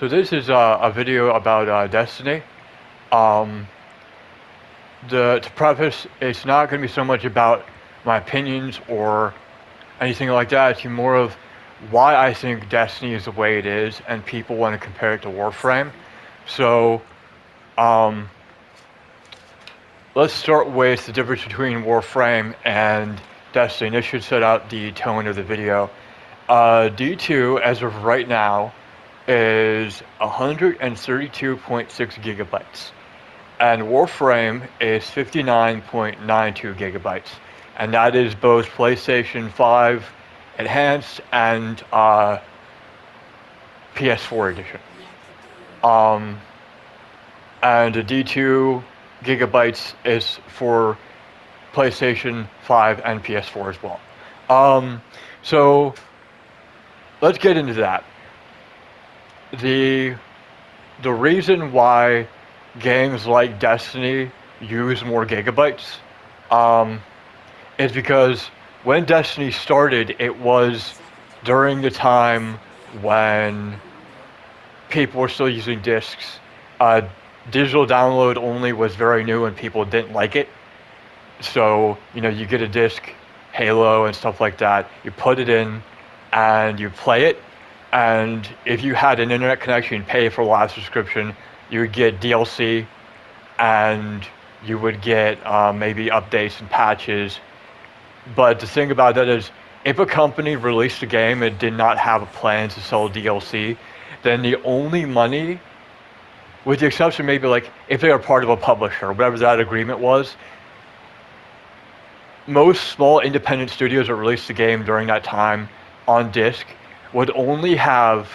So this is a video about Destiny. Um, to preface, it's not going to be so much about my opinions or anything like that. It's more of why I think Destiny is the way it is, and people want to compare it to Warframe. So um, let's start with the difference between Warframe and Destiny. This should set out the tone of the video. D2, as of right now, is 132.6 gigabytes, and Warframe is 59.92 gigabytes, and that is both PlayStation 5 Enhanced and PS4 edition. Um, and the D2 gigabytes is for PlayStation 5 and PS4 as well. So let's get into that. The the reason why games like Destiny use more gigabytes um, is because when Destiny started, it was during the time when people were still using discs. Uh, Digital download only was very new and people didn't like it. So, you get a disc, Halo and stuff like that, you put it in and you play it. And if you had an internet connection, pay for a live subscription, you would get DLC and you would get maybe updates and patches. But the thing about that is, if a company released a game and did not have a plan to sell DLC, then the only money, with the exception maybe like if they are part of a publisher, whatever that agreement was, most small independent studios that released the game during that time on disc would only have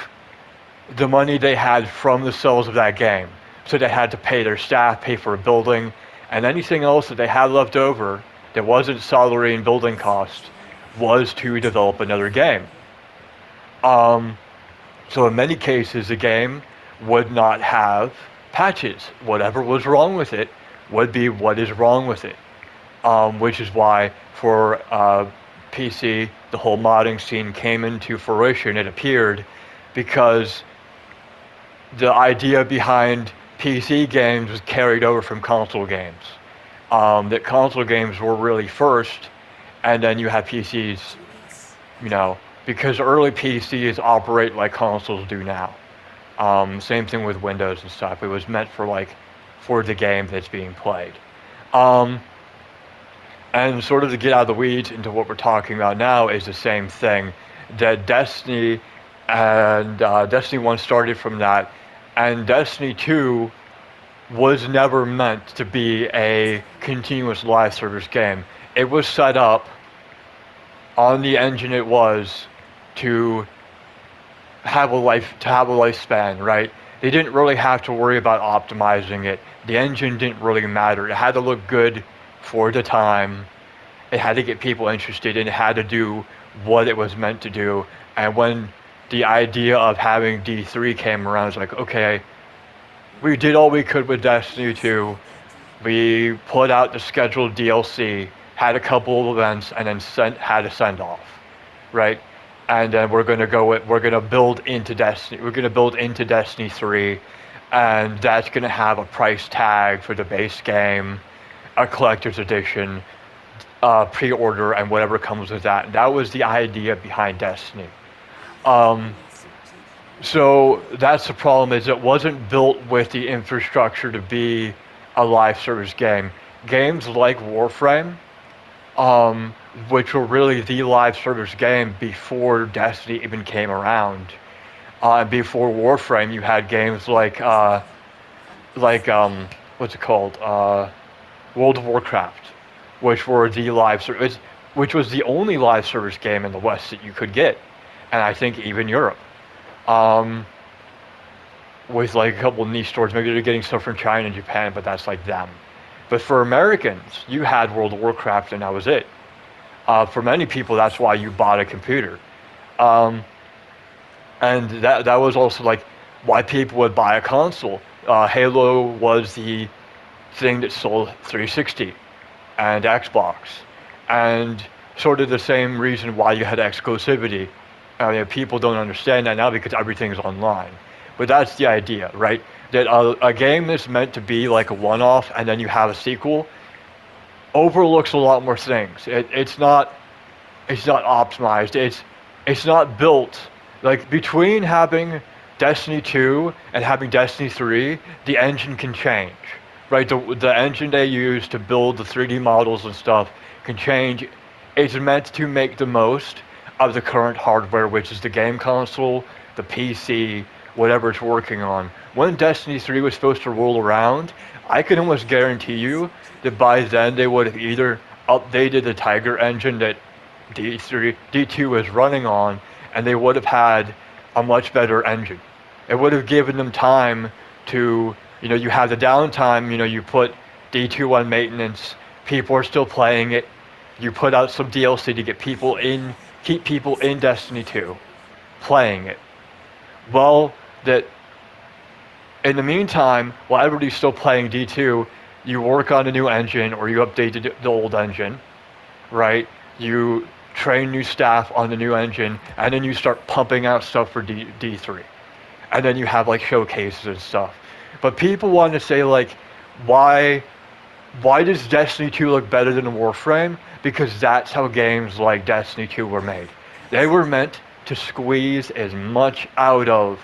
the money they had from the sales of that game. So they had to pay their staff, pay for a building, and anything else that they had left over that wasn't salary and building costs was to develop another game. Um, so in many cases, the game would not have patches. Whatever was wrong with it would be what is wrong with it. Which is why for PC, the whole modding scene came into fruition. It appeared because the idea behind PC games was carried over from console games. That console games were really first, and then you have PCs, because early PCs operate like consoles do now. Same thing with Windows and stuff. It was meant for the game that's being played. And sort of to get out of the weeds into what we're talking about now is the same thing. That Destiny and Destiny 1 started from that, and Destiny 2 was never meant to be a continuous live service game. It was set up on the engine it was to have a lifespan, right? They didn't really have to worry about optimizing it. The engine didn't really matter. It had to look good for the time. It had to get people interested, and it had to do what it was meant to do. And when the idea of having D3 came around, it's like, okay, we did all we could with Destiny 2. We put out the scheduled DLC, had a couple of events, and then had a send off, right? And then we're gonna build into Destiny. We're gonna build into Destiny 3, and that's gonna have a price tag for the base game, a collector's edition, pre-order, and whatever comes with that. That was the idea behind Destiny. So that's the problem, is it wasn't built with the infrastructure to be a live service game. Games like Warframe, which were really the live service game before Destiny even came around. Before Warframe, you had games like what's it called? World of Warcraft, which were the live service, which was the only live service game in the West that you could get, and I think even Europe. With like a couple of niche stores, maybe they're getting stuff from China and Japan, but that's like them. But for Americans, you had World of Warcraft, and that was it. For many people, that's why you bought a computer. And that was also like why people would buy a console. Halo was the thing that sold 360 and Xbox, and sort of the same reason why you had exclusivity. I mean, people don't understand that now because everything's online. but that's the idea, right? That a game that's meant to be like a one-off and then you have a sequel overlooks a lot more things. It's not optimized. It's not built like between having Destiny 2 and having Destiny 3, the engine can change. Right? The engine they use to build the 3D models and stuff can change. It's meant to make the most of the current hardware, which is the game console, the PC, whatever it's working on. When Destiny 3 was supposed to roll around, I can almost guarantee you that by then they would have either updated the Tiger engine that D2 was running on, and they would have had a much better engine. It would have given them time to, you have the downtime, you put D2 on maintenance, people are still playing it, you put out some DLC to keep people in Destiny 2, playing it. Well, that in the meantime, while everybody's still playing D2, you work on a new engine or you update the old engine, right? You train new staff on the new engine, and then you start pumping out stuff for D3. And then you have like showcases and stuff. But people want to say like, why does Destiny 2 look better than Warframe? Because that's how games like Destiny 2 were made. They were meant to squeeze as much out of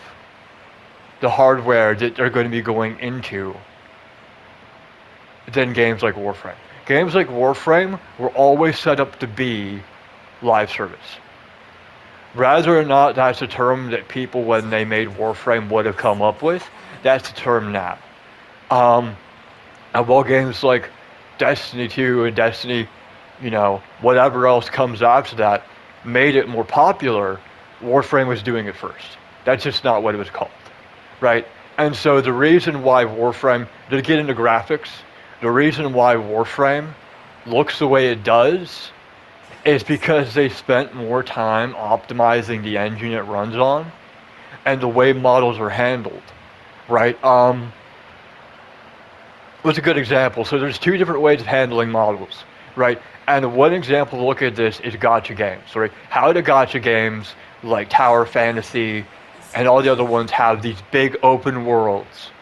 the hardware that they're going to be going into than games like Warframe. Games like Warframe were always set up to be live service. Rather or not that's a term that people when they made Warframe would have come up with, that's the term now. And while games like Destiny 2 and Destiny, whatever else comes after that, made it more popular, Warframe was doing it first. That's just not what it was called, right? And so the reason why Warframe, to get into graphics, the reason why Warframe looks the way it does is because they spent more time optimizing the engine it runs on and the way models are handled, right? What's a good example? So there's two different ways of handling models, right? And one example to look at this is gacha games, right? How do gacha games like Tower Fantasy and all the other ones have these big open worlds,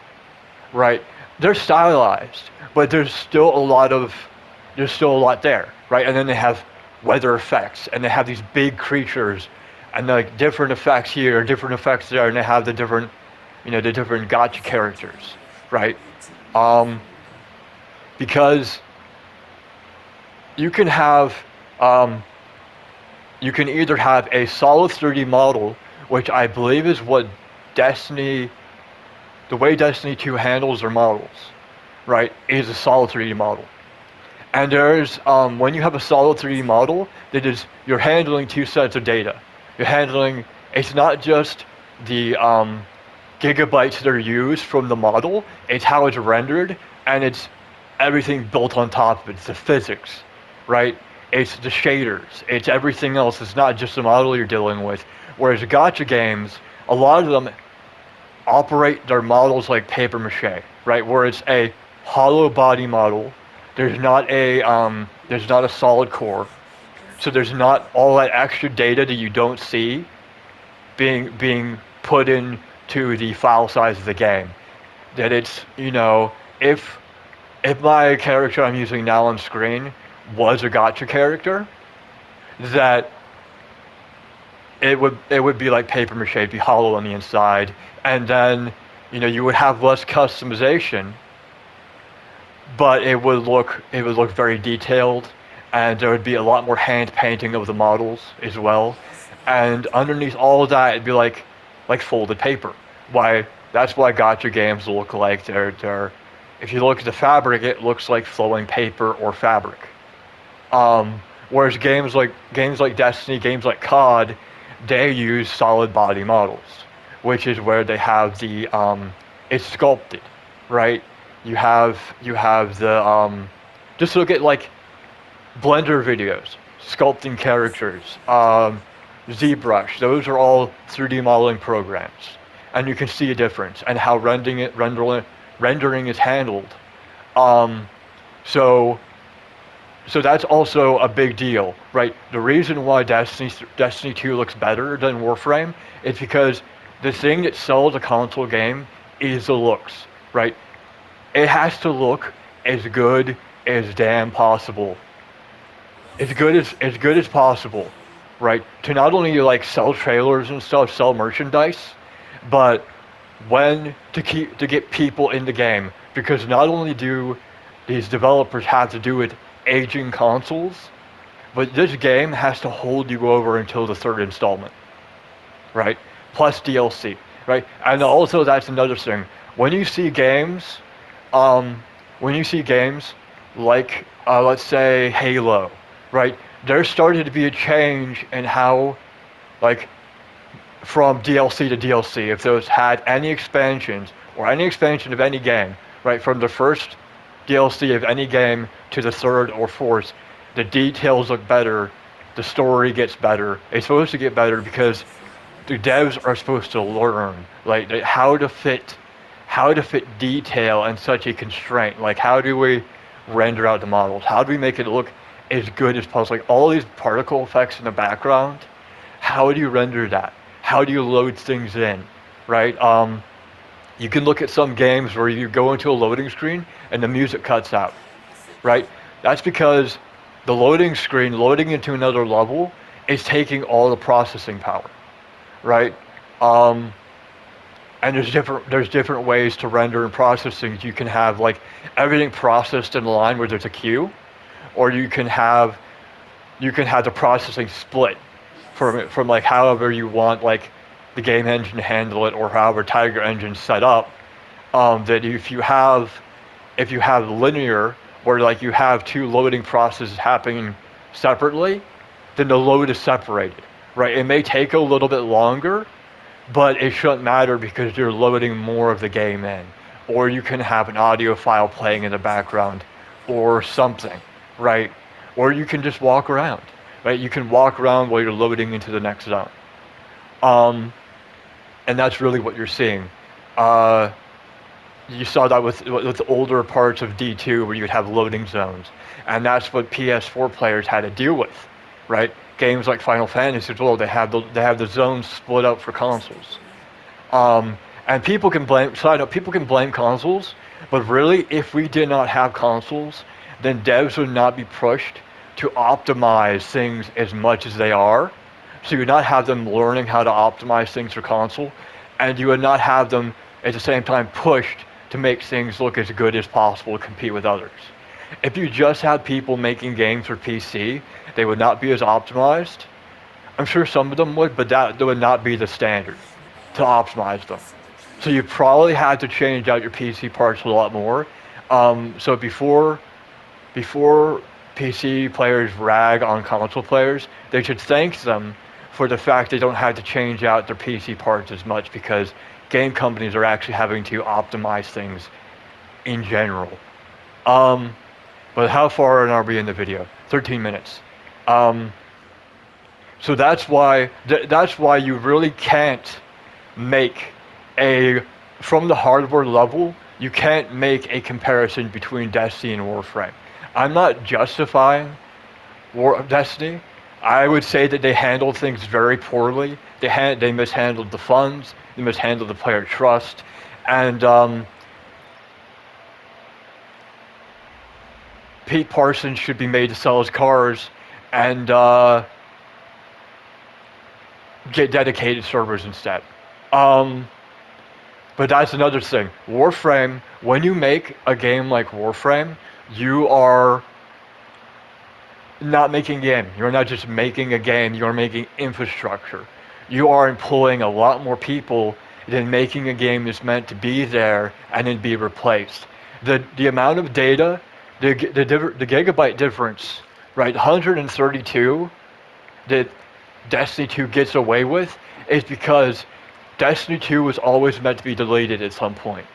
right? They're stylized, but there's still a lot there, right? And then they have weather effects, and they have these big creatures, and like different effects here, different effects there, and they have the different gacha characters, right? Because you can either have a solid 3D model, which I believe is what the way Destiny 2 handles their models, right, is a solid 3D model. And there's, when you have a solid 3D model, you're handling two sets of data. It's not just the gigabytes that are used from the model, it's how it's rendered, and it's everything built on top of it. It's the physics, right? It's the shaders, it's everything else. It's not just the model you're dealing with. Whereas gacha games, a lot of them operate their models like paper mache, right? Where it's a hollow body model. There's not a solid core, so there's not all that extra data that you don't see being put into the file size of the game. That it's if my character I'm using now on screen was a gacha character, that it would be like paper mache, it'd be hollow on the inside, and then you would have less customization. But it would look very detailed, and there would be a lot more hand painting of the models as well. And underneath all of that, it'd be like folded paper. That's why gacha games look like they're. If you look at the fabric, it looks like flowing paper or fabric. Whereas games like Destiny, games like COD, they use solid body models, which is where they have the it's sculpted, right? You have the just look at like Blender videos, sculpting characters, ZBrush. Those are all 3D modeling programs, and you can see a difference and how rendering is handled. So that's also a big deal, right? The reason why Destiny 2 looks better than Warframe is because The thing that sells a console game is the looks, right? It has to look as good as damn possible, as good as possible, right? To not only like sell trailers and stuff, sell merchandise, but to get people in the game, because not only do these developers have to do with aging consoles, but this game has to hold you over until the third installment, right? Plus DLC, right? And also that's another thing. When you see games, um, when you see games like let's say Halo, right? There started to be a change in how, like, from DLC to DLC, if those had any expansions or any expansion of any game, right? From the first DLC of any game to the third or fourth, the details look better, the story gets better. It's supposed to get better because the devs are supposed to learn, like, how to fit detail in such a constraint. Like, how do we render out the models? How do we make it look as good as possible? Like, all these particle effects in the background, how do you render that? How do you load things in, right? You can look at some games where you go into a loading screen and the music cuts out, right? That's because the loading screen, loading into another level, is taking all the processing power, right? Um, and there's different ways to render and process things. You can have like everything processed in line where there's a queue, or you can have the processing split from like however you want like the game engine to handle it, or however Tiger Engine's set up. That if you have linear, where like you have two loading processes happening separately, then the load is separated, right? It may take a little bit longer, but it shouldn't matter because you're loading more of the game in. Or you can have an audio file playing in the background or something, right? Or you can just walk around, right? You can walk around while you're loading into the next zone. And that's really what you're seeing. You saw that with older parts of D2 where you'd have loading zones. And that's what PS4 players had to deal with, right? Games like Final Fantasy as well, they have the zones split up for consoles. And people can blame, people can blame consoles, but really, if we did not have consoles, then devs would not be pushed to optimize things as much as they are. So you would not have them learning how to optimize things for console, and you would not have them at the same time pushed to make things look as good as possible to compete with others. If you just had people making games for PC, they would not be as optimized. I'm sure some of them would, but that would not be the standard to optimize them. So you probably had to change out your PC parts a lot more. So before PC players rag on console players, they should thank them for the fact they don't have to change out their PC parts as much, because game companies are actually having to optimize things in general. But how far are we in the video? 13 minutes. So that's why you really can't make from the hardware level, you can't make a comparison between Destiny and Warframe. I'm not justifying Destiny. I would say that they handled things very poorly. They mishandled the funds. They mishandled the player trust, and Pete Parsons should be made to sell his cars and get dedicated servers instead. But that's another thing. Warframe, when you make a game like Warframe, you are not making a game. You're not just making a game, you're making infrastructure. You are employing a lot more people than making a game that's meant to be there and then be replaced. The amount of data, the gigabyte difference, right, 132 that Destiny 2 gets away with is because Destiny 2 was always meant to be deleted at some point,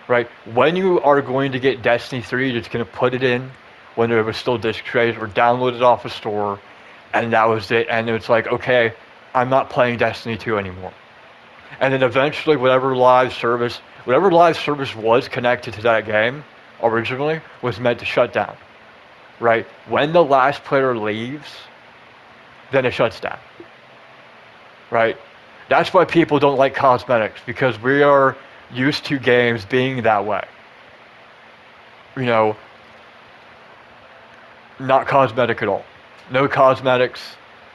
right? When you are going to get Destiny 3, you're just going to put it in when there was still disk trays, or download it off a store, and that was it. And it's like, okay, I'm not playing Destiny 2 anymore. And then eventually whatever live service was connected to that game originally was meant to shut down, right? When the last player leaves, then it shuts down, right? That's why people don't like cosmetics, because we are used to games being that way. You know, not cosmetic at all. No cosmetics,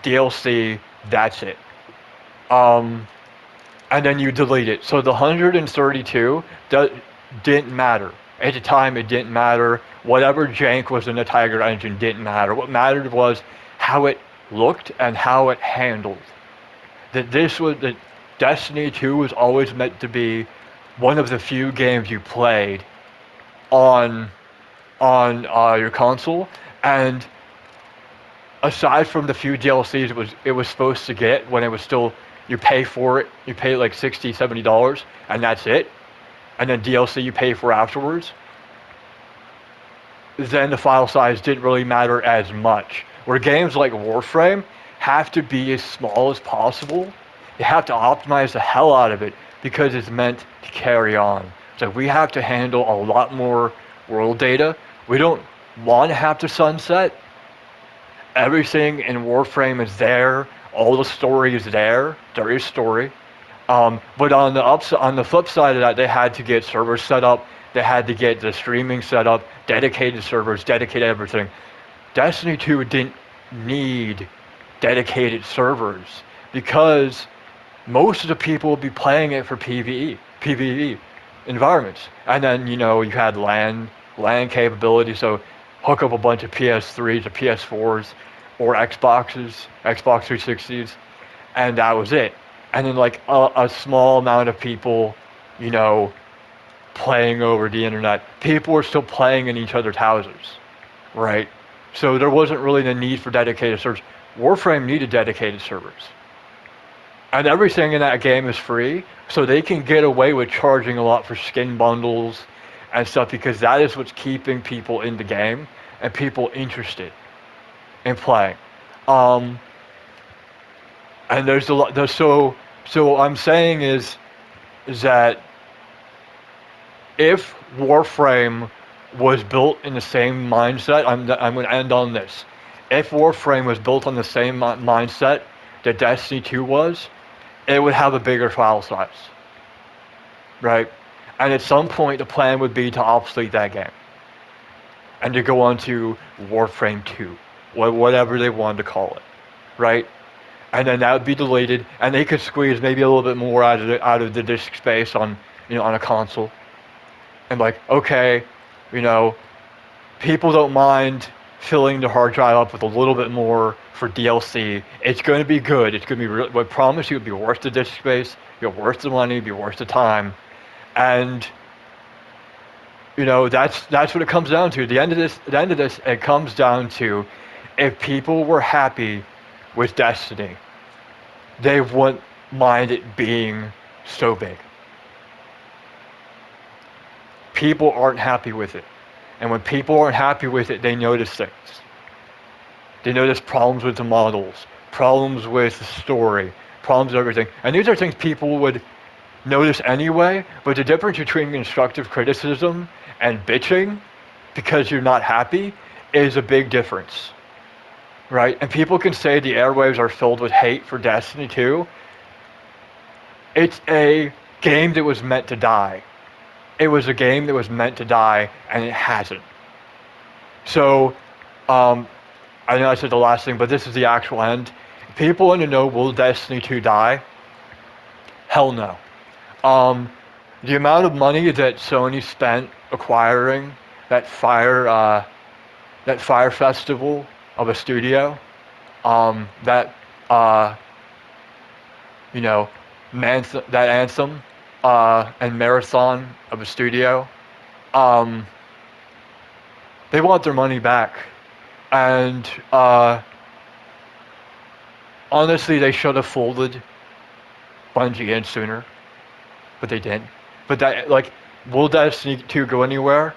DLC, that's it. Um, and then you delete it. So the 132 didn't matter. At the time, it didn't matter. Whatever jank was in the Tiger engine didn't matter. What mattered was how it looked and how it handled. That Destiny 2 was always meant to be one of the few games you played on your console, and aside from the few DLCs it was supposed to get when it was still, you pay for it, you pay like $60-$70, and that's it, and then DLC you pay for afterwards, then the file size didn't really matter as much. Where games like Warframe have to be as small as possible, they have to optimize the hell out of it because it's meant to carry on. So we have to handle a lot more world data. We don't want to have to sunset. Everything in Warframe is there. All the story is there. There is story. But on the flip side of that, they had to get servers set up. They had to get the streaming set up, dedicated servers, dedicated everything. Destiny 2 didn't need dedicated servers because most of the people would be playing it for PvE environments. And then, you had LAN capability, so hook up a bunch of PS3s or PS4s or Xbox 360s, and that was it. And then like a small amount of people, playing over the internet. People were still playing in each other's houses, right? So there wasn't really the need for dedicated servers. Warframe needed dedicated servers. And everything in that game is free, so they can get away with charging a lot for skin bundles and stuff because that is what's keeping people in the game and people interested in playing. And there's a lot. So what I'm saying is that if Warframe was built in the same mindset, I'm going to end on this. If Warframe was built on the same mindset that Destiny 2 was, it would have a bigger file size, right? And at some point, the plan would be to obsolete that game and to go on to Warframe 2, whatever they wanted to call it, right? And then that would be deleted, and they could squeeze maybe a little bit more out of the disk space on a console. And like, okay, people don't mind filling the hard drive up with a little bit more for DLC. It's going to be good. It's going to be, I promise you, it'll be worth the disk space, it'll be worth the money, it'll be worth the time. And that's what it comes down to. At the end of this, it comes down to, if people were happy with Destiny, they wouldn't mind it being so big. People aren't happy with it. And when people aren't happy with it, they notice things. They notice problems with the models, problems with the story, problems with everything. And these are things people would notice anyway, but the difference between constructive criticism and bitching because you're not happy is a big difference, right? And people can say the airwaves are filled with hate for Destiny 2. It's a game that was meant to die. It was a game that was meant to die, and it hasn't. So, I know I said the last thing, but this is the actual end. People want to know, will Destiny 2 die? Hell no. The amount of money that Sony spent acquiring that Fire Festival of a studio, that Anthem and Marathon of a studio, they want their money back. And honestly, they should have folded Bungie in sooner, but they didn't. But will Destiny 2 go anywhere?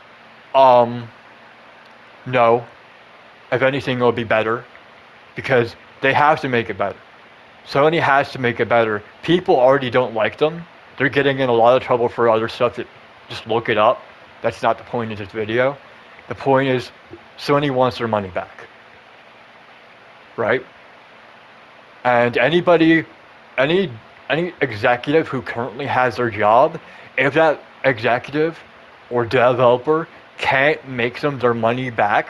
No. If anything, it'll be better, because they have to make it better. Sony has to make it better. People already don't like them. They're getting in a lot of trouble for other stuff that, just look it up. That's not the point of this video. The point is, Sony wants their money back, right? And any any executive who currently has their job, if that executive or developer can't make them their money back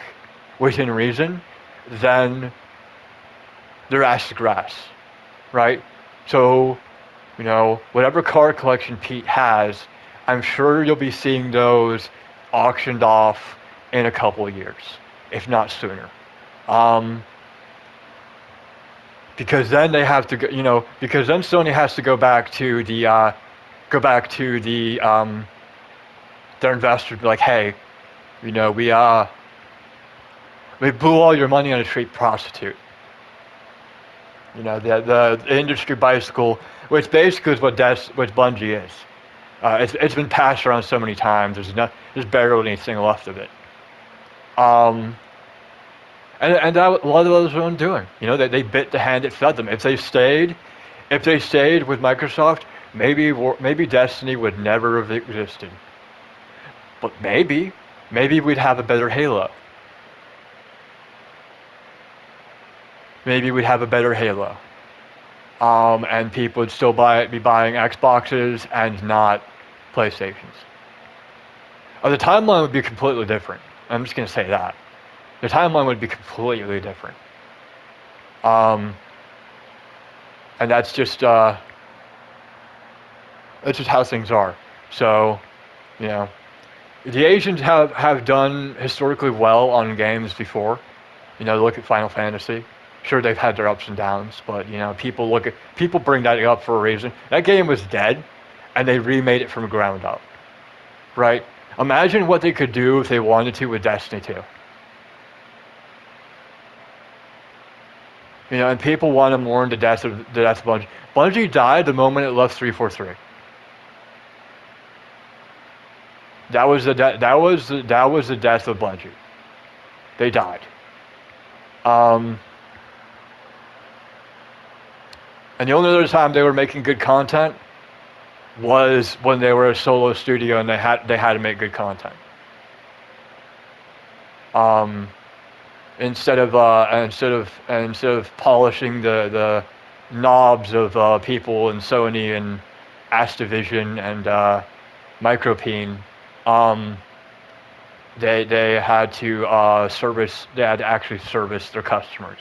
within reason, then their ass is grass, right? So, whatever card collection Pete has, I'm sure you'll be seeing those auctioned off in a couple of years, if not sooner. Um, because then they have to go, because then Sony has to go back to their investors and be like, hey, we blew all your money on a street prostitute. The industry bicycle, which basically is what Bungie is. It's been passed around so many times. There's barely anything left of it. And that, a lot of others are undoing. They bit the hand that fed them. If they stayed with Microsoft, maybe Destiny would never have existed. But maybe we'd have a better Halo. Maybe we'd have a better Halo. And people would still be buying Xboxes and not PlayStations. The timeline would be completely different. I'm just going to say that. The timeline would be completely different. And that's just how things are. So, the Asians have done historically well on games before. Look at Final Fantasy. Sure, they've had their ups and downs, but people bring that up for a reason. That game was dead, and they remade it from the ground up. Right? Imagine what they could do if they wanted to with Destiny 2. And people want to mourn the death of Bungie. Bungie died the moment it left 343. That was the death of Bungie. They died. And the only other time they were making good content was when they were a solo studio and they had to make good content. Instead of polishing the knobs of people in Sony and Activision and Micropene, they had to actually service their customers,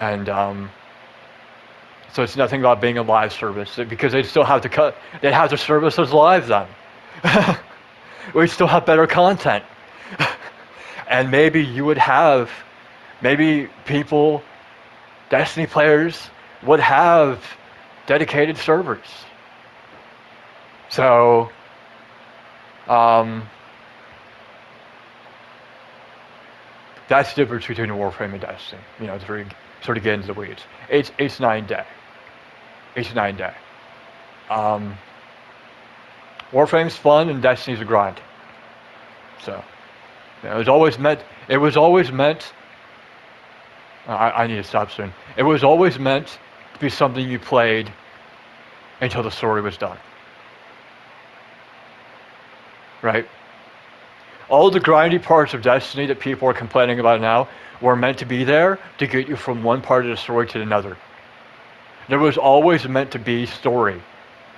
and so it's nothing about being a live service because they'd have to service us live then. We'd still have better content. And maybe Destiny players would have dedicated servers. So, that's the difference between Warframe and Destiny. It's very sort of get into the weeds. It's 9 day. Warframe's fun and Destiny's a grind. So. It was always meant. I need to stop soon. It was always meant to be something you played until the story was done. Right? All the grindy parts of Destiny that people are complaining about now were meant to be there to get you from one part of the story to another. There was always meant to be story.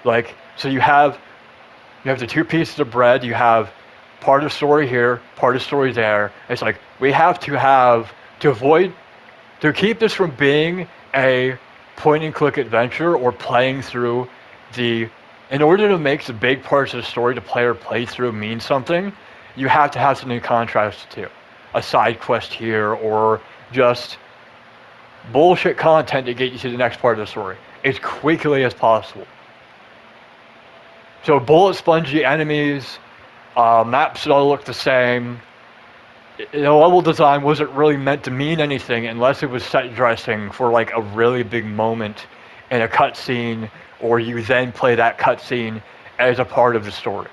So you have the two pieces of bread, you have part of the story here, part of the story there. It's like we have to keep this from being a point and click adventure or playing through in order to make the big parts of the story the player plays through mean something, you have to have something to contrast to. A side quest here or just bullshit content to get you to the next part of the story as quickly as possible. So bullet spongy enemies, maps that all look the same. Level design wasn't really meant to mean anything unless it was set dressing for a really big moment in a cutscene, or you then play that cutscene as a part of the story.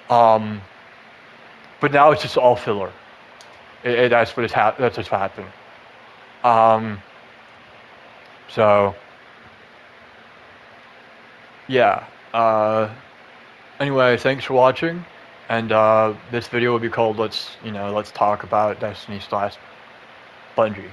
But now it's just all filler. That's what's happening. So yeah. Anyway, thanks for watching, and this video will be called Let's Talk About Destiny / Bungie.